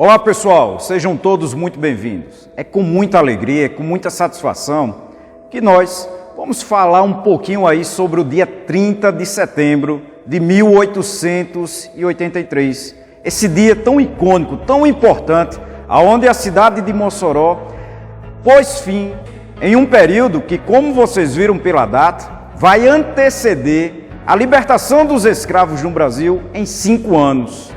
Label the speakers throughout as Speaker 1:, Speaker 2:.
Speaker 1: Olá pessoal, sejam todos muito bem-vindos. É com muita alegria, com muita satisfação que nós vamos falar um pouquinho aí sobre o dia 30 de setembro de 1883. Esse dia tão icônico, tão importante, aonde a cidade de Mossoró pôs fim em um período que, como vocês viram pela data, vai anteceder a libertação dos escravos no Brasil em 5 anos.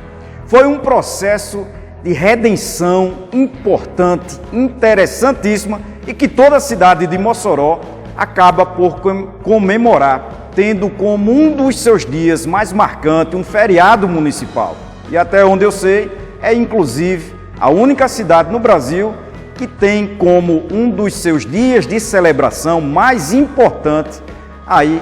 Speaker 1: Foi um processo de redenção importante, interessantíssima e que toda a cidade de Mossoró acaba por comemorar, tendo como um dos seus dias mais marcantes um feriado municipal. E até onde eu sei, é inclusive a única cidade no Brasil que tem como um dos seus dias de celebração mais importante aí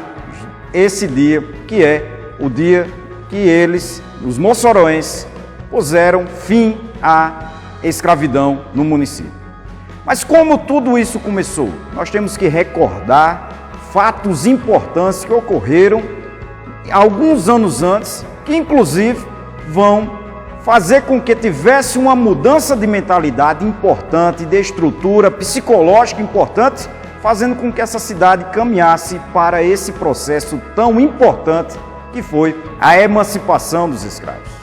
Speaker 1: esse dia, que é o dia que eles, os moçoroenses, puseram fim à escravidão no município. Mas como tudo isso começou? Nós temos que recordar fatos importantes que ocorreram alguns anos antes, que inclusive vão fazer com que tivesse uma mudança de mentalidade importante, de estrutura psicológica importante, fazendo com que essa cidade caminhasse para esse processo tão importante que foi a emancipação dos escravos.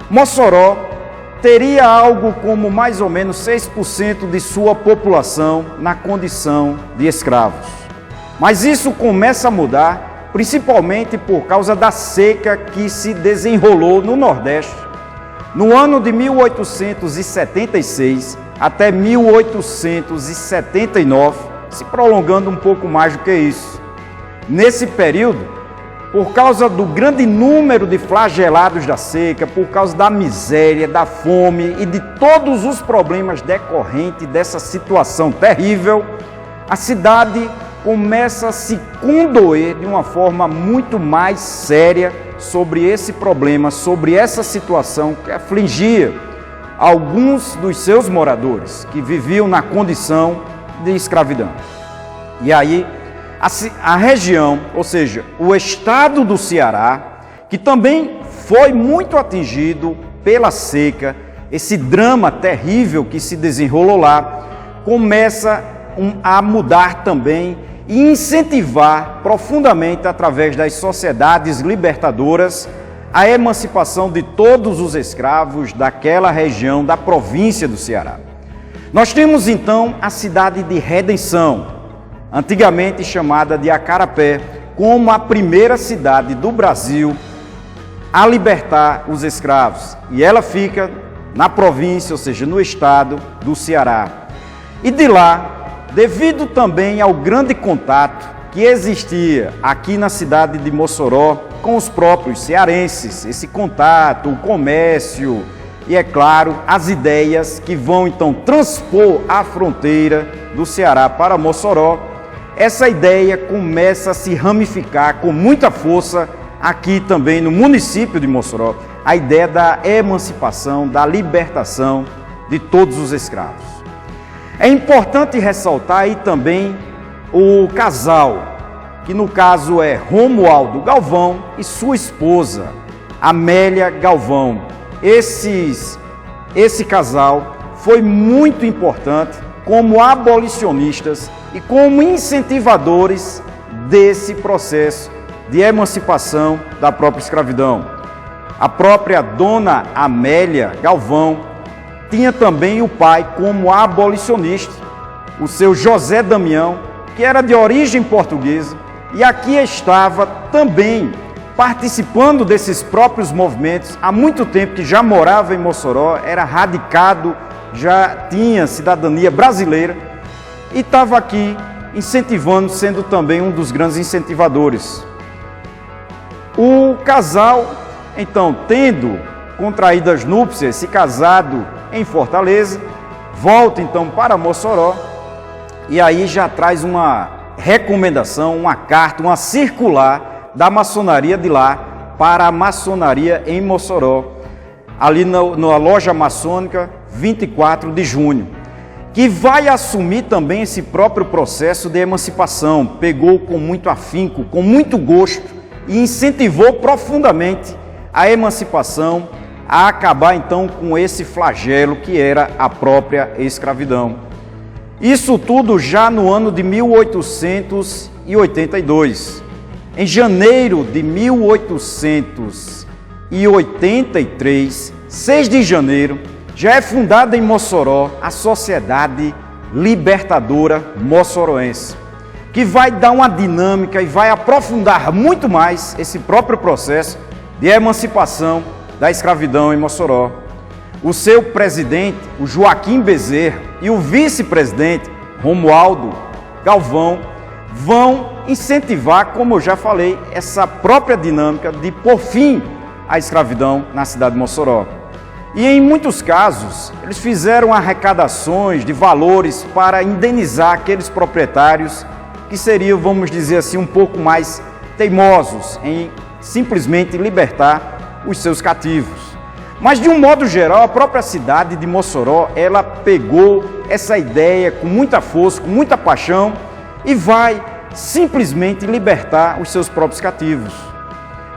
Speaker 1: Mossoró teria algo como mais ou menos 6% de sua população na condição de escravos. Mas isso começa a mudar, principalmente por causa da seca que se desenrolou no Nordeste, no ano de 1876 até 1879, se prolongando um pouco mais do que isso. Nesse período, por causa do grande número de flagelados da seca, por causa da miséria, da fome e de todos os problemas decorrentes dessa situação terrível, a cidade começa a se condoer de uma forma muito mais séria sobre esse problema, sobre essa situação que afligia alguns dos seus moradores, que viviam na condição de escravidão. E aí, a região, ou seja, o estado do Ceará, que também foi muito atingido pela seca, esse drama terrível que se desenrolou lá, começa a mudar também e incentivar profundamente, através das sociedades libertadoras, a emancipação de todos os escravos daquela região da província do Ceará. Nós temos então a cidade de Redenção, antigamente chamada de Acarapé, como a primeira cidade do Brasil a libertar os escravos. E ela fica na província, ou seja, no estado do Ceará. E de lá, devido também ao grande contato que existia aqui na cidade de Mossoró com os próprios cearenses, esse contato, o comércio e, é claro, as ideias que vão então transpor a fronteira do Ceará para Mossoró, essa ideia começa a se ramificar com muita força aqui também no município de Mossoró, a ideia da emancipação, da libertação de todos os escravos. É importante ressaltar aí também o casal, que no caso é Romualdo Galvão e sua esposa, Amélia Galvão. Esse casal foi muito importante como abolicionistas e como incentivadores desse processo de emancipação da própria escravidão. A própria dona Amélia Galvão tinha também o pai como abolicionista, o seu José Damião, que era de origem portuguesa, e aqui estava também participando desses próprios movimentos há muito tempo, que já morava em Mossoró, era radicado, já tinha cidadania brasileira e estava aqui incentivando, sendo também um dos grandes incentivadores. O casal, então, tendo contraído as núpcias, se casado em Fortaleza, volta então para Mossoró e aí já traz uma recomendação, uma carta, uma circular da maçonaria de lá para a maçonaria em Mossoró, ali na loja maçônica 24 de junho, que vai assumir também esse próprio processo de emancipação, pegou com muito afinco, com muito gosto e incentivou profundamente a emancipação a acabar então com esse flagelo que era a própria escravidão. Isso tudo já no ano de 1882. Em janeiro de 1883, 6 de janeiro, já é fundada em Mossoró a Sociedade Libertadora Mossoroense, que vai dar uma dinâmica e vai aprofundar muito mais esse próprio processo de emancipação da escravidão em Mossoró. O seu presidente, o Joaquim Bezerra, e o vice-presidente, Romualdo Galvão, vão incentivar, como eu já falei, essa própria dinâmica de pôr fim à escravidão na cidade de Mossoró. E em muitos casos, eles fizeram arrecadações de valores para indenizar aqueles proprietários que seriam, vamos dizer assim, um pouco mais teimosos em simplesmente libertar os seus cativos. Mas, de um modo geral, a própria cidade de Mossoró, ela pegou essa ideia com muita força, com muita paixão e vai simplesmente libertar os seus próprios cativos.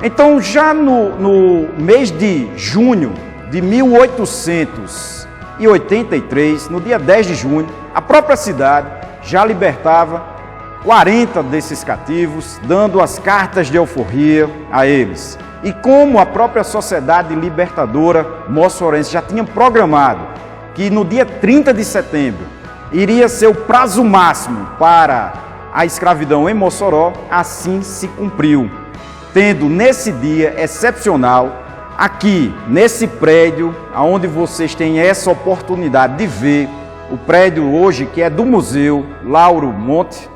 Speaker 1: Então, já no mês de junho de 1883, no dia 10 de junho, a própria cidade já libertava 40 desses cativos, dando as cartas de alforria a eles. E como a própria Sociedade Libertadora Mossoroense já tinha programado que no dia 30 de setembro iria ser o prazo máximo para a escravidão em Mossoró, assim se cumpriu, tendo nesse dia excepcional, aqui nesse prédio, onde vocês têm essa oportunidade de ver, o prédio hoje que é do Museu Lauro Monte,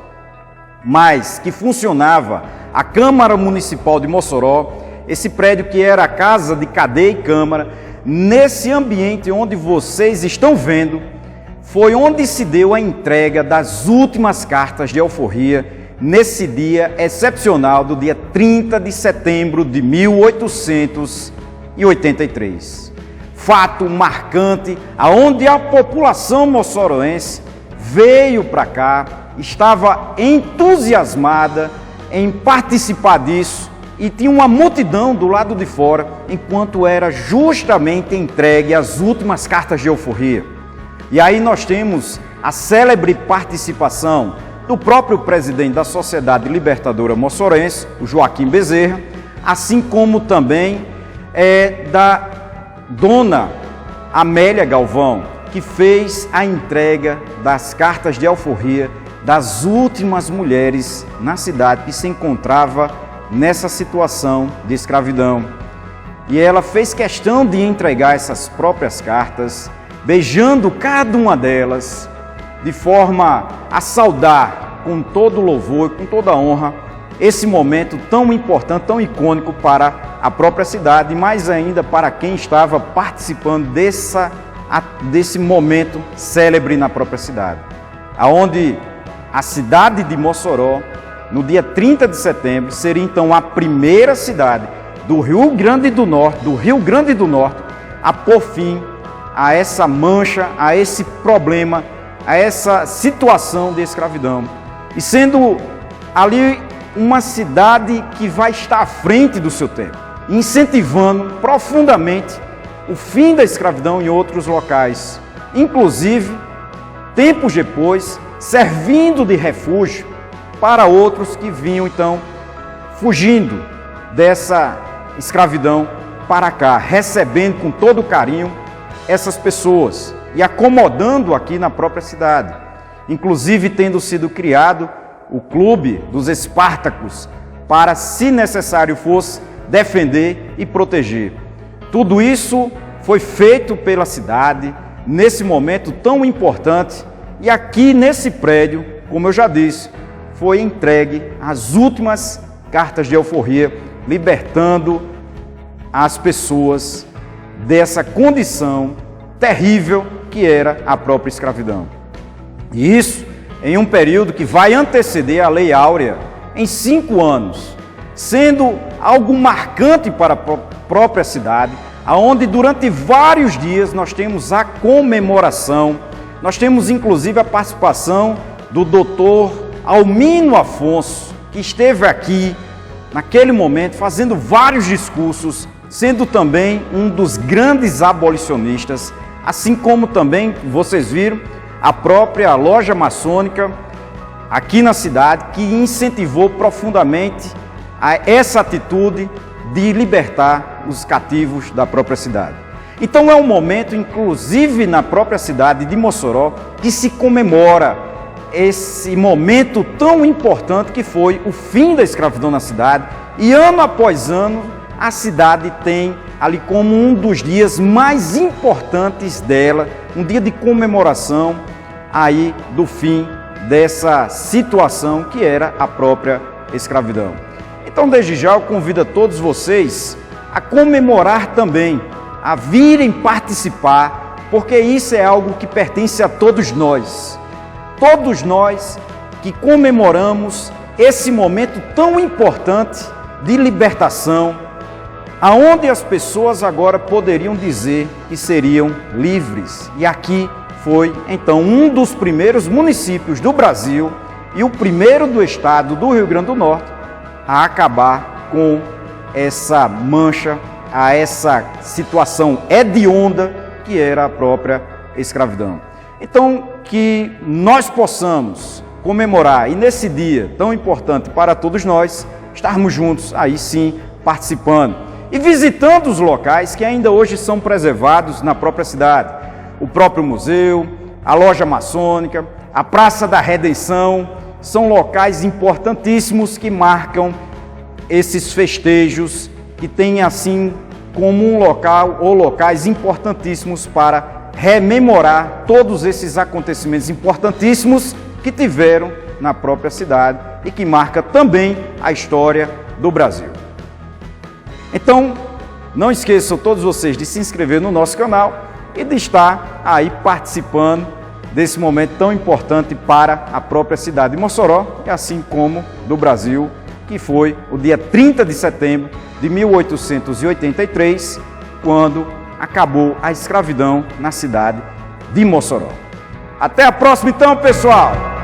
Speaker 1: mas que funcionava a Câmara Municipal de Mossoró, esse prédio que era a Casa de Cadeia e Câmara, nesse ambiente onde vocês estão vendo, foi onde se deu a entrega das últimas cartas de alforria, nesse dia excepcional do dia 30 de setembro de 1883. Fato marcante, aonde a população mossoroense veio para cá, estava entusiasmada em participar disso, e tinha uma multidão do lado de fora, enquanto era justamente entregue as últimas cartas de alforria. E aí nós temos a célebre participação do próprio presidente da Sociedade Libertadora Mossoroense, o Joaquim Bezerra, assim como também da dona Amélia Galvão, que fez a entrega das cartas de alforria das últimas mulheres na cidade que se encontrava nessa situação de escravidão. E ela fez questão de entregar essas próprias cartas, beijando cada uma delas, de forma a saudar com todo louvor e com toda honra esse momento tão importante, tão icônico para a própria cidade, e mais ainda para quem estava participando desse momento célebre na própria cidade, aonde a cidade de Mossoró, no dia 30 de setembro, seria então a primeira cidade do Rio Grande do Norte, a pôr fim a essa mancha, a esse problema, a essa situação de escravidão. E sendo ali uma cidade que vai estar à frente do seu tempo, incentivando profundamente o fim da escravidão em outros locais, inclusive, tempos depois, servindo de refúgio para outros que vinham, então, fugindo dessa escravidão para cá, recebendo com todo carinho essas pessoas e acomodando aqui na própria cidade. Inclusive, tendo sido criado o Clube dos Espartacos para, se necessário fosse, defender e proteger. Tudo isso foi feito pela cidade nesse momento tão importante, e aqui nesse prédio, como eu já disse, foi entregue as últimas cartas de alforria, libertando as pessoas dessa condição terrível que era a própria escravidão. E isso em um período que vai anteceder a Lei Áurea em 5 anos, sendo algo marcante para a própria cidade, aonde durante vários dias nós temos a comemoração, nós temos inclusive a participação do doutor Almino Afonso, que esteve aqui naquele momento fazendo vários discursos sendo também um dos grandes abolicionistas, assim como também, vocês viram, a própria loja maçônica aqui na cidade, que incentivou profundamente essa atitude de libertar os cativos da própria cidade. Então é um momento, inclusive na própria cidade de Mossoró, que se comemora esse momento tão importante que foi o fim da escravidão na cidade, e ano após ano a cidade tem ali como um dos dias mais importantes dela, um dia de comemoração aí do fim dessa situação que era a própria escravidão. Então, desde já, eu convido a todos vocês a comemorar também, a virem participar, porque isso é algo que pertence a todos nós que comemoramos esse momento tão importante de libertação, aonde as pessoas agora poderiam dizer que seriam livres. E aqui foi, então, um dos primeiros municípios do Brasil e o primeiro do estado do Rio Grande do Norte a acabar com essa mancha, a essa situação hedionda que era a própria escravidão. Então, que nós possamos comemorar, e nesse dia tão importante para todos nós, estarmos juntos, aí sim, participando e visitando os locais que ainda hoje são preservados na própria cidade. O próprio museu, a loja maçônica, a Praça da Redenção, são locais importantíssimos que marcam esses festejos, que têm assim como um local ou locais importantíssimos para rememorar todos esses acontecimentos importantíssimos que tiveram na própria cidade e que marca também a história do Brasil. Então, não esqueçam todos vocês de se inscrever no nosso canal e de estar aí participando desse momento tão importante para a própria cidade de Mossoró, e assim como do Brasil, que foi o dia 30 de setembro de 1883, quando acabou a escravidão na cidade de Mossoró. Até a próxima então, pessoal!